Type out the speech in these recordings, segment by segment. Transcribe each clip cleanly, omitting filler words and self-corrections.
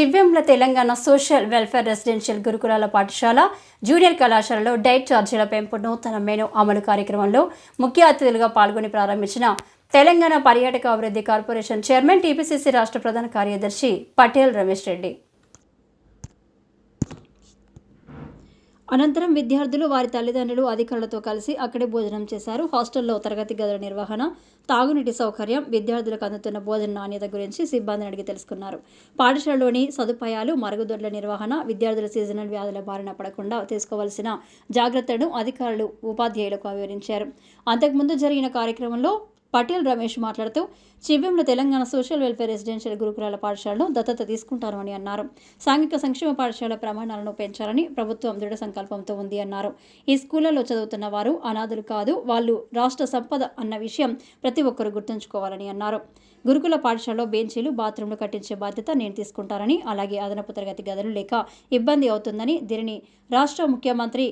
Chivvemla Telangana social welfare residential గురుకులాల పాఠశాల junior కళాశాలలో డైట్ ఛార్జీల పెంపు నూతన మెను అమలు కార్యక్రమంలో ముఖ్య అతిథులుగా పాల్గొని ప్రారంభించిన తెలంగాణ పర్యాటక అభివృద్ధి కార్పొరేషన్ చైర్మన్ టీపీసీసీ రాష్ట్ర ప్రధాన కార్యదర్శి పటేల్ రమేష్ రెడ్డి. అనంతరం విద్యార్థులు వారి తల్లిదండ్రులు అధికారులతో కలిసి అక్కడే భోజనం చేశారు. హాస్టల్లో తరగతి గదుల నిర్వహణ, తాగునీటి సౌకర్యం, విద్యార్థులకు అందుతున్న భోజన నాణ్యత గురించి సిబ్బందిని అడిగి తెలుసుకున్నారు. పాఠశాలలోని సదుపాయాలు, మరుగుదొడ్ల నిర్వహణ, విద్యార్థుల సీజనల్ వ్యాధుల బారిన పడకుండా తీసుకోవాల్సిన జాగ్రత్తలను అధికారులు ఉపాధ్యాయులకు వివరించారు. అంతకుముందు జరిగిన కార్యక్రమంలో పటేల్ రమేష్ మాట్లాడుతూ Chivvemla Telangana social welfare residential గురుకులాల పాఠశాలను దత్తత తీసుకుంటారని అన్నారు. సాంఘిక సంక్షేమ పాఠశాల ప్రమాణాలను పెంచాలని ప్రభుత్వం దృఢ సంకల్పంతో ఉంది అన్నారు. ఈ స్కూళ్లలో చదువుతున్న వారు అనాథులు కాదు, వాళ్ళు రాష్ట్ర సంపద అన్న విషయం ప్రతి ఒక్కరూ గుర్తుంచుకోవాలని అన్నారు. గురుకుల పాఠశాలలో బెంచీలు, బాత్రూంలు కట్టించే బాధ్యత నేను తీసుకుంటారని, అలాగే అదనపు తరగతి గదులు లేక ఇబ్బంది అవుతుందని, దీనిని రాష్ట్ర ముఖ్యమంత్రి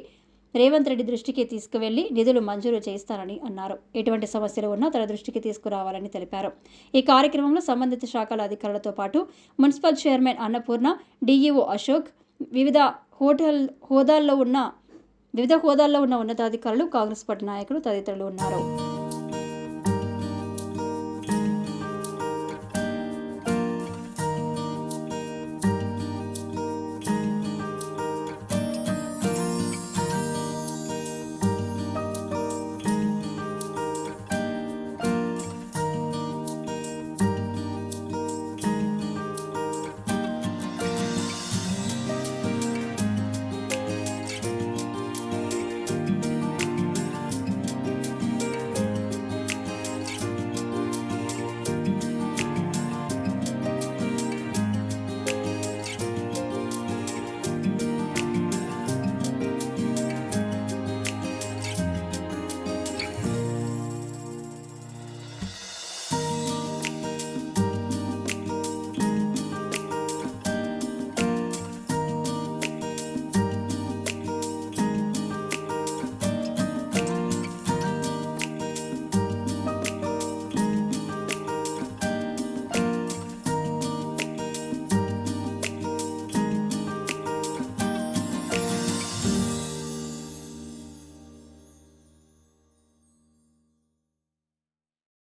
రేవంత్ రెడ్డి దృష్టికి తీసుకువెళ్లి నిధులు మంజూరు చేస్తారని అన్నారు. ఎటువంటి సమస్యలు ఉన్నా తన దృష్టికి తీసుకురావాలని తెలిపారు. ఈ కార్యక్రమంలో సంబంధిత శాఖల అధికారులతో పాటు municipal chairman Annapurna, DEO Ashok, వివిధ హోదాల్లో ఉన్న ఉన్నతాధికారులు, కాంగ్రెస్ పార్టీ నాయకులు తదితరులు ఉన్నారు.